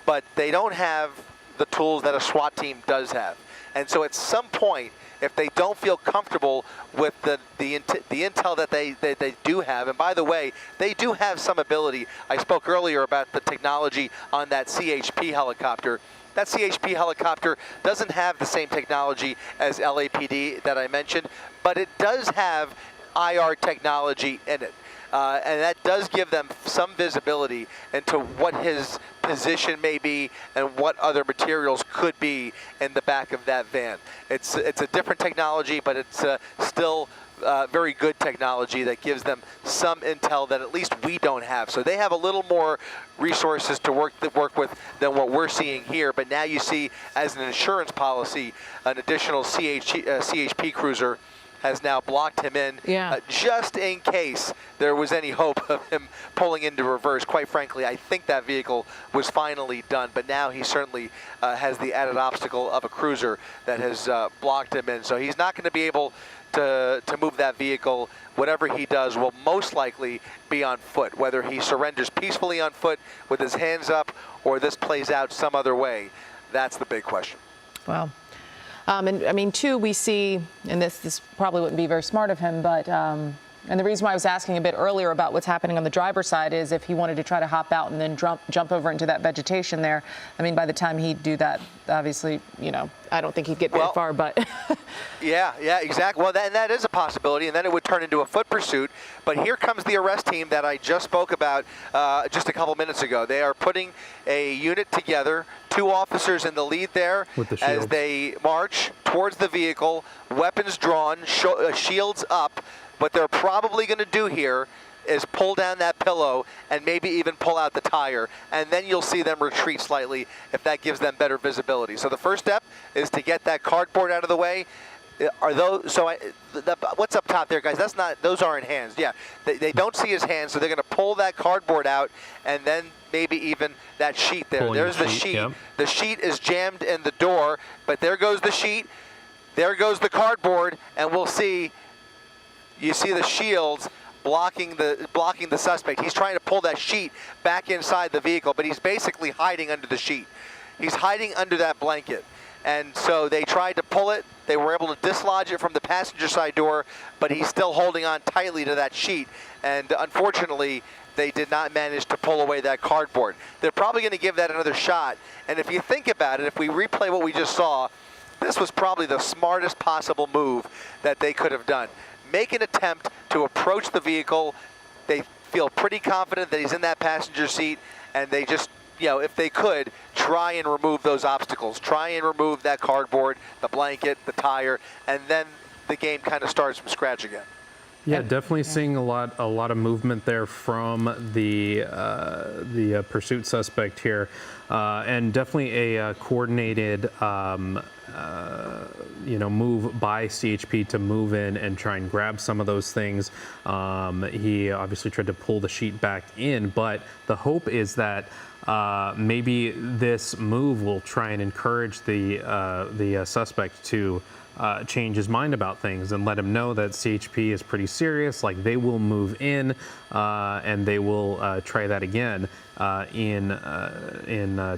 but they don't have the tools that a SWAT team does have. And so at some point, if they don't feel comfortable with the intel that they do have, and by the way, they do have some ability. I spoke earlier about the technology on that CHP helicopter. That CHP helicopter doesn't have the same technology as LAPD that I mentioned, but it does have IR technology in it. And that does give them some visibility into what his position may be and what other materials could be in the back of that van. It's a different technology, but it's still very good technology that gives them some intel that at least we don't have. So they have a little more resources to work with than what we're seeing here. But now you see, as an insurance policy, an additional CHP cruiser has now blocked him in, just in case there was any hope of him pulling into reverse. Quite frankly, I think that vehicle was finally done, but now he certainly has the added obstacle of a cruiser that has blocked him in. So he's not going to be able to move that vehicle. Whatever he does will most likely be on foot, whether he surrenders peacefully on foot with his hands up or this plays out some other way. That's the big question. Well, and I mean, too, we see, and this probably wouldn't be very smart of him, but and the reason why I was asking a bit earlier about what's happening on the driver's side is if he wanted to try to hop out and then jump over into that vegetation there. I mean, by the time he'd do that, obviously, you know, I don't think he'd get very far, but. yeah, exactly. Well, that is a possibility, and then it would turn into a foot pursuit. But here comes the arrest team that I just spoke about just a couple minutes ago. They are putting a unit together, 2 officers in the lead there as they march towards the vehicle, weapons drawn, shields up. What they're probably going to do here is pull down that pillow and maybe even pull out the tire, and then you'll see them retreat slightly if that gives them better visibility. So the first step is to get that cardboard out of the way. Are those what's up top there, guys? That's not, those aren't hands. Yeah, they don't see his hands, so they're going to pull that cardboard out, and then maybe even that sheet there. There's the sheet. Yep. The sheet is jammed in the door, but there goes the sheet. There goes the cardboard, and we'll see. You see the shields blocking the suspect. He's trying to pull that sheet back inside the vehicle, but he's basically hiding under the sheet. He's hiding under that blanket. And so they tried to pull it. They were able to dislodge it from the passenger side door, but he's still holding on tightly to that sheet. And unfortunately, they did not manage to pull away that cardboard. They're probably going to give that another shot. And if you think about it, if we replay what we just saw, this was probably the smartest possible move that they could have done. Make an attempt to approach the vehicle. They feel pretty confident that he's in that passenger seat, and they just, you know, if they could, try and remove those obstacles. Try and remove that cardboard, the blanket, the tire, and then the game kind of starts from scratch again. Yeah, definitely seeing a lot of movement there from the pursuit suspect here, and definitely a coordinated move by CHP to move in and try and grab some of those things. He obviously tried to pull the sheet back in, but the hope is that maybe this move will try and encourage the suspect to change his mind about things and let him know that CHP is pretty serious. Like, they will move in and they will try that again in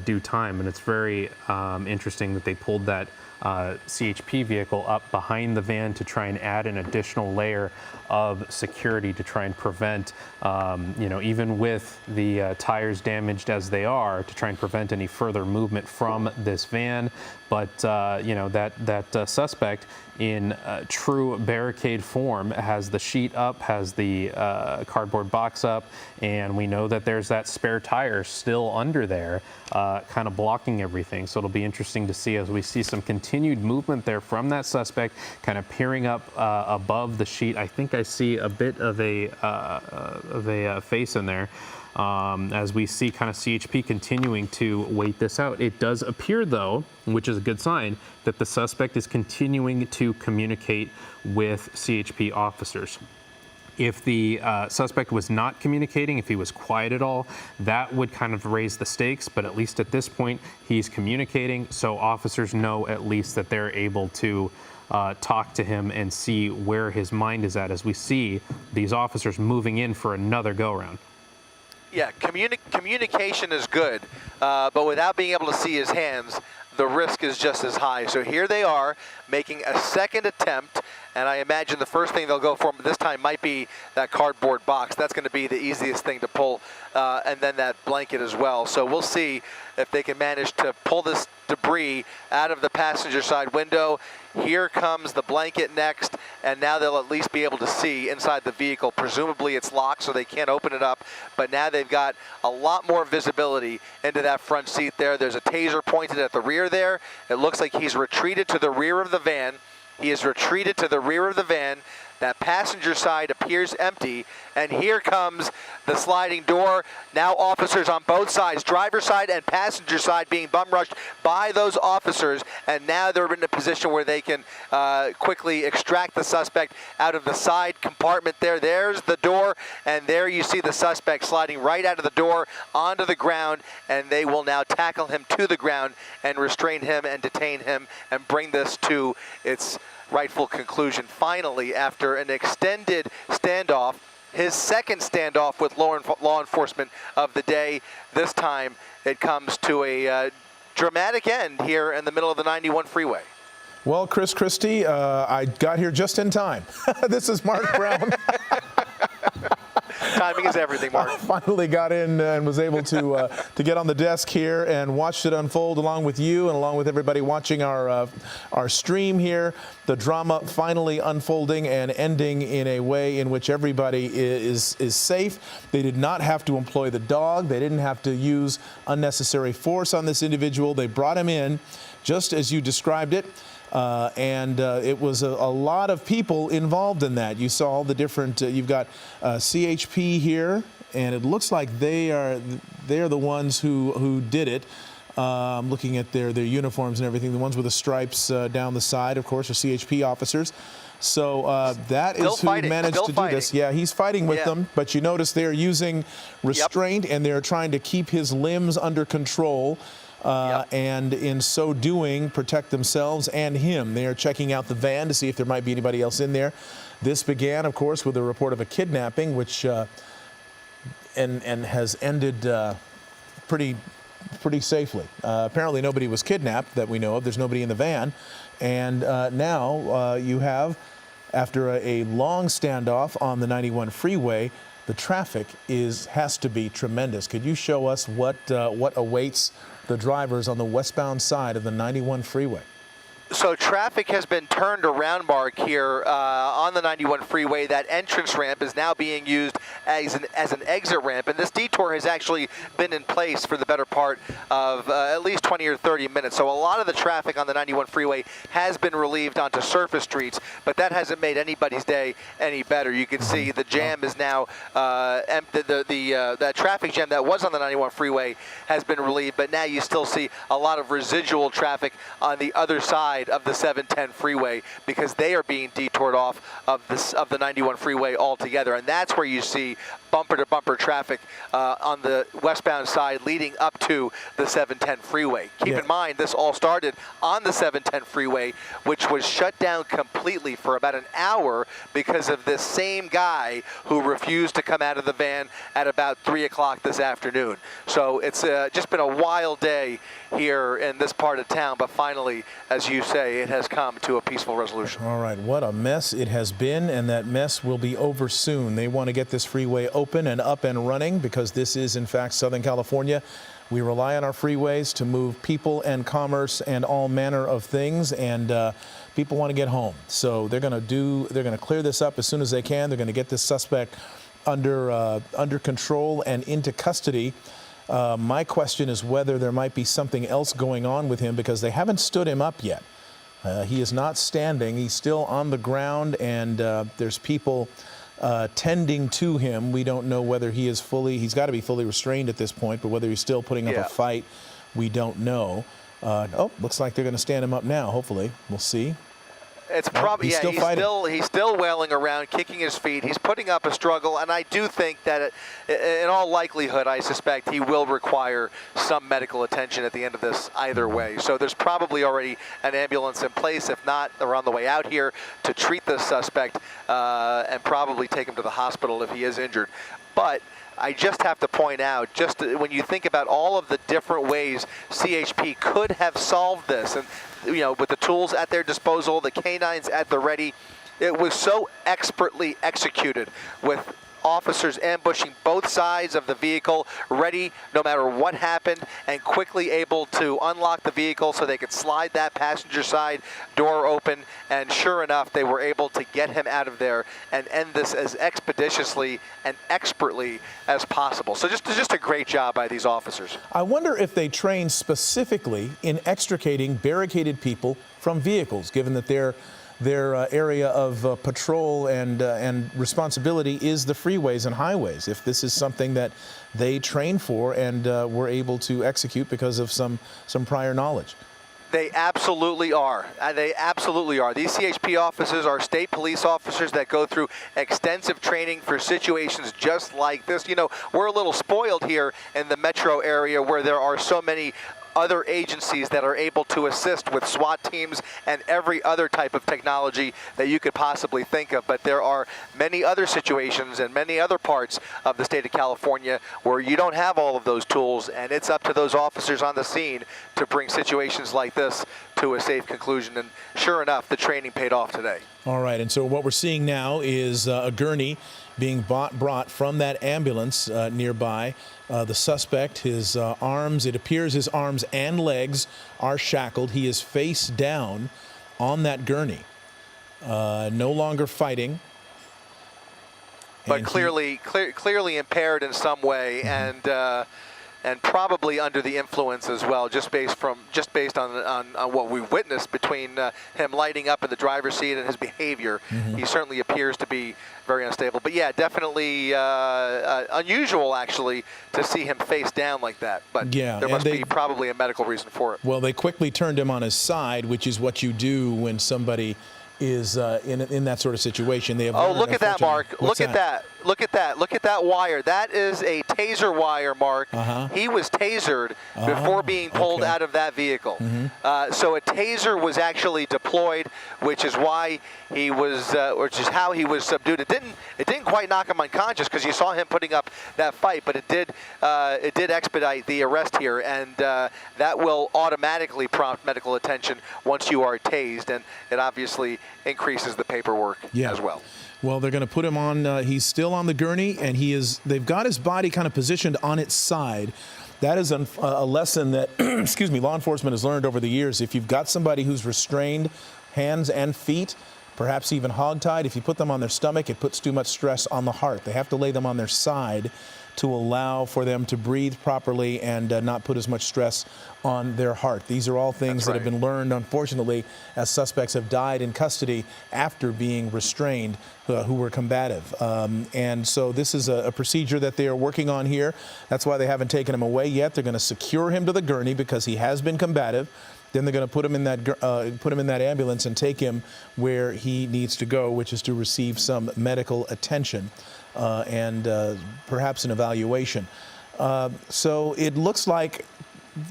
due time. And it's very interesting that they pulled that CHP vehicle up behind the van to try and add an additional layer of security to try and prevent, even with the tires damaged as they are, to try and prevent any further movement from this van. But, that suspect in true barricade form has the sheet up, has the cardboard box up, and we know that there's that spare tire still under there, kind of blocking everything. So it'll be interesting to see as we see some continued movement there from that suspect, kind of peering up above the sheet. I think I see a bit of a face in there. As we see kind of CHP continuing to wait this out. It does appear, though, which is a good sign, that the suspect is continuing to communicate with CHP officers. If the suspect was not communicating, if he was quiet at all, that would kind of raise the stakes, but at least at this point, he's communicating, so officers know at least that they're able to talk to him and see where his mind is at as we see these officers moving in for another go-around. Yeah, communication is good, but without being able to see his hands, the risk is just as high. So here they are making a second attempt, and I imagine the first thing they'll go for this time might be that cardboard box. That's going to be the easiest thing to pull, and then that blanket as well. So we'll see if they can manage to pull this debris out of the passenger side window. Here comes the blanket next, and now they'll at least be able to see inside the vehicle. Presumably it's locked, so they can't open it up, but now they've got a lot more visibility into that front seat there. There's a taser pointed at the rear there. It looks like he's retreated to the rear of the van. He has retreated to the rear of the van. That passenger side appears empty, and here comes the sliding door. Now officers on both sides, driver's side and passenger side, being bum rushed by those officers, and now they're in a position where they can quickly extract the suspect out of the side compartment there. There's the door, and there you see the suspect sliding right out of the door onto the ground, and they will now tackle him to the ground and restrain him and detain him and bring this to its rightful conclusion. Finally, after an extended standoff, his second standoff with law enforcement of the day, this time it comes to a dramatic end here in the middle of the 91 freeway. Well, Chris Christie, I got here just in time. This is Mark Brown. Timing is everything, Mark. I finally got in and was able to get on the desk here and watched it unfold along with you and along with everybody watching our stream here. The drama finally unfolding and ending in a way in which everybody is safe. They did not have to employ the dog. They didn't have to use unnecessary force on this individual. They brought him in just as you described it. It was a lot of people involved in that. You saw all the different, you've got CHP here, and it looks like they are the ones who did it. Looking at their uniforms and everything, the ones with the stripes down the side, of course, are CHP officers. So that is who managed to do this. Yeah, he's fighting with them, but you notice they're using restraint and they're trying to keep his limbs under control. And in so doing, protect themselves and him. They are checking out the van to see if there might be anybody else in there. This began, of course, with a report of a kidnapping, which and has ended pretty safely. Apparently, nobody was kidnapped that we know of. There's nobody in the van, and now you have, after a long standoff on the 91 freeway, the traffic has to be tremendous. Could you show us what awaits the drivers on the westbound side of the 91 freeway? So traffic has been turned around, Mark, here on the 91 freeway. That entrance ramp is now being used as an exit ramp, and this detour has actually been in place for the better part of at least 20 or 30 minutes. So a lot of the traffic on the 91 freeway has been relieved onto surface streets, but that hasn't made anybody's day any better. You can see the jam is now empty. That traffic jam that was on the 91 freeway has been relieved, but now you still see a lot of residual traffic on the other side of the 710 freeway because they are being detoured off of the 91 freeway altogether, and that's where you see bumper-to-bumper traffic on the westbound side leading up to the 710 freeway. Keep in mind, this all started on the 710 freeway, which was shut down completely for about an hour because of this same guy who refused to come out of the van at about 3 o'clock this afternoon. So it's just been a wild day here in this part of town, but finally, as you say, it has come to a peaceful resolution. All right, what a mess it has been, and that mess will be over soon. They want to get this freeway open and up and running because this is, in fact, Southern California. We rely on our freeways to move people and commerce and all manner of things, and people want to get home. So they're going to clear this up as soon as they can. They're going to get this suspect under control and into custody. My question is whether there might be something else going on with him because they haven't stood him up yet. He is not standing. He's still on the ground, and there's people tending to him. We don't know whether he's got to be fully restrained at this point, but whether he's still putting up a fight, we don't know. Looks like they're going to stand him up now, hopefully. We'll see. It's probably, he's he's still wailing around, kicking his feet. He's putting up a struggle, and I do think that in all likelihood, I suspect he will require some medical attention at the end of this either way. So there's probably already an ambulance in place. If not, they're on the way out here to treat the suspect and probably take him to the hospital if he is injured. But I just have to point out, just when you think about all of the different ways CHP could have solved this, and with the tools at their disposal, the canines at the ready, it was so expertly executed with officers ambushing both sides of the vehicle, ready no matter what happened, and quickly able to unlock the vehicle so they could slide that passenger side door open, and sure enough, they were able to get him out of there and end this as expeditiously and expertly as possible. So just a great job by these officers. I wonder if they train specifically in extricating barricaded people from vehicles, given that they're their area of patrol and responsibility is the freeways and highways. If this is something that they train for and were able to execute because of some prior knowledge. They absolutely are. They absolutely are. These CHP officers are state police officers that go through extensive training for situations just like this. You know, we're a little spoiled here in the metro area where there are so many other agencies that are able to assist with SWAT teams and every other type of technology that you could possibly think of. But there are many other situations and many other parts of the state of California where you don't have all of those tools, and it's up to those officers on the scene to bring situations like this to a safe conclusion. And sure enough, the training paid off today. All right, and so what we're seeing now is a gurney being brought from that ambulance nearby. The suspect, his arms, it appears his arms and legs are shackled. He is face down on that gurney, no longer fighting. But clearly impaired in some way, and probably under the influence as well, just based on what we witnessed between him lighting up in the driver's seat and his behavior. He certainly appears to be very unstable. But yeah, definitely unusual actually to see him face down like that. But yeah, there must be probably a medical reason for it. Well, they quickly turned him on his side, which is what you do when somebody is in that sort of situation. They have look at that, Mark. Look at that. Look at that. Look at that wire. That is a taser wire, Mark. He was tasered before being pulled out of that vehicle. So a taser was actually deployed, which is why he was, which is how he was subdued. It didn't quite knock him unconscious because you saw him putting up that fight, but it did expedite the arrest here, and that will automatically prompt medical attention once you are tased, and it obviously increases the paperwork as well. Well, they're going to put him on, he's still on the gurney, and they've got his body kind of positioned on its side. That is a lesson that, excuse me, law enforcement has learned over the years. If you've got somebody who's restrained, hands and feet, perhaps even hogtied, if you put them on their stomach, it puts too much stress on the heart. They have to lay them on their side to allow for them to breathe properly and not put as much stress on their heart. These are all things that have been learned, unfortunately, as suspects have died in custody after being restrained, who were combative. And so this is a procedure that they are working on here. That's why they haven't taken him away yet. They're going to secure him to the gurney because he has been combative. Then they're going to put him in that ambulance and take him where he needs to go, which is to receive some medical attention and perhaps an evaluation. So it looks like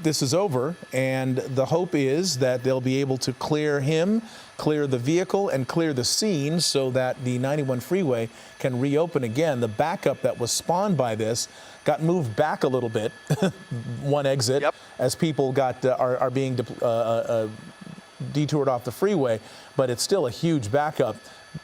this is over, and the hope is that they'll be able to clear him, clear the vehicle, and clear the scene so that the 91 freeway can reopen again. The backup that was spawned by this got moved back a little bit, one exit, as people are being detoured off the freeway, but it's still a huge backup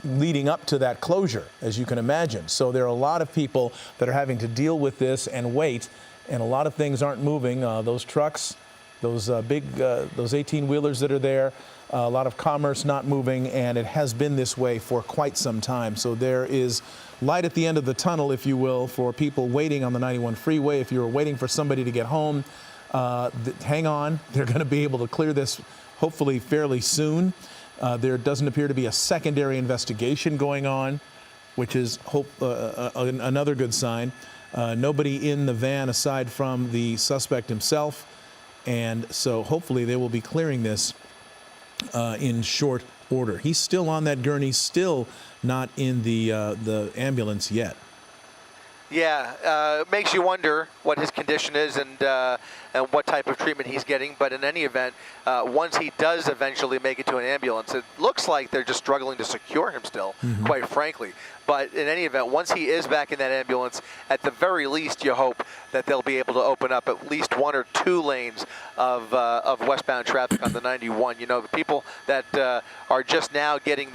leading up to that closure, as you can imagine. So there are a lot of people that are having to deal with this and wait, and a lot of things aren't moving. Those trucks, those big, those 18-wheelers that are there, a lot of commerce not moving, and it has been this way for quite some time. So there is light at the end of the tunnel, if you will, for people waiting on the 91 freeway. If you're waiting for somebody to get home, hang on. They're going to be able to clear this hopefully fairly soon. There doesn't appear to be a secondary investigation going on, which is another good sign. Nobody in the van aside from the suspect himself, and so hopefully they will be clearing this in short order. He's still on that gurney, still not in the ambulance yet. Yeah, it makes you wonder what his condition is and what type of treatment he's getting. But in any event, once he does eventually make it to an ambulance, it looks like they're just struggling to secure him still, quite frankly. But in any event, once he is back in that ambulance, at the very least, you hope that they'll be able to open up at least 1 or 2 lanes of westbound traffic on the 91. You know, the people that are just now getting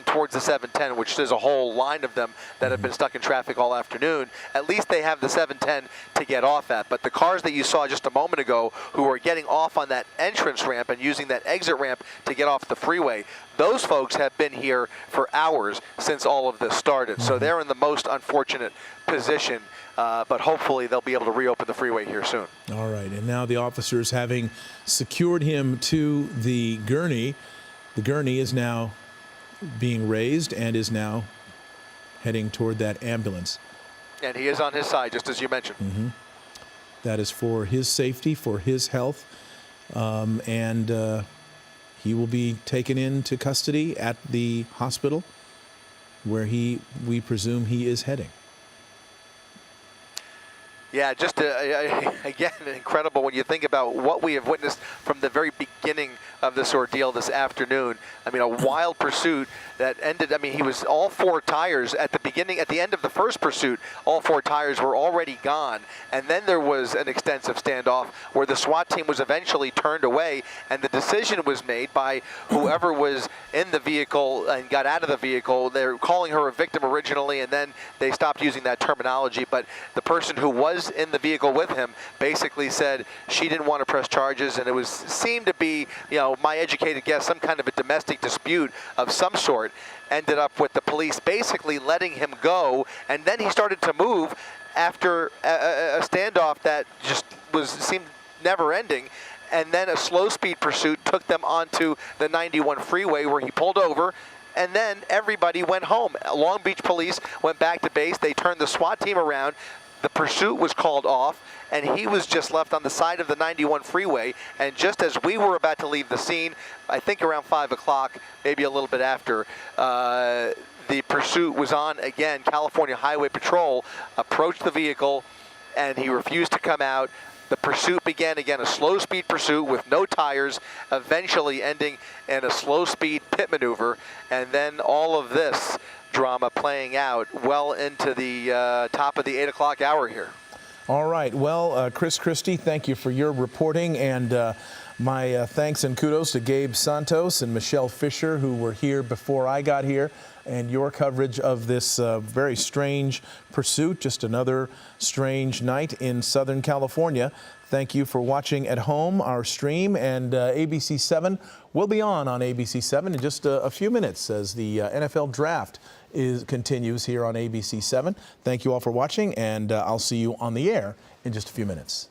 towards the 710, which there's a whole line of them that have been stuck in traffic all afternoon, at least they have the 710 to get off at. But the cars that you saw just a moment ago who are getting off on that entrance ramp and using that exit ramp to get off the freeway, those folks have been here for hours since all of this started. So they're in the most unfortunate position, but hopefully they'll be able to reopen the freeway here soon. All right, and now the officers, having secured him to the gurney is now being raised and is now heading toward that ambulance. And he is on his side, just as you mentioned. Mm-hmm. That is for his safety, for his health, and he will be taken into custody at the hospital where we presume he is heading. Yeah, just again, incredible when you think about what we have witnessed from the very beginning of this ordeal this afternoon. I mean, a wild pursuit that ended, I mean, he was all four tires at the beginning, at the end of the first pursuit, all four tires were already gone. And then there was an extensive standoff where the SWAT team was eventually turned away, and the decision was made by whoever was in the vehicle and got out of the vehicle. They were calling her a victim originally, and then they stopped using that terminology. But the person who was in the vehicle with him basically said she didn't want to press charges, and it seemed to be, you know, my educated guess, some kind of a domestic dispute of some sort. Ended up with the police basically letting him go, and then he started to move after a standoff that just seemed never ending. And then a slow speed pursuit took them onto the 91 freeway where he pulled over, and then everybody went home. Long Beach police went back to base. They turned the SWAT team around. The pursuit was called off, and he was just left on the side of the 91 freeway. And just as we were about to leave the scene, I think around 5 o'clock, maybe a little bit after, the pursuit was on again. California Highway Patrol approached the vehicle, and he refused to come out. The pursuit began again, a slow speed pursuit with no tires, eventually ending in a slow speed pit maneuver. And then all of this drama playing out well into the top of the 8 o'clock hour here. All right. Well, Chris Christie, thank you for your reporting, and my thanks and kudos to Gabe Santos and Michelle Fisher, who were here before I got here, and your coverage of this very strange pursuit, just another strange night in Southern California. Thank you for watching at home our stream, and ABC 7 will be on ABC 7 in just a few minutes as the NFL Draft continues here on ABC 7. Thank you all for watching, and I'll see you on the air in just a few minutes.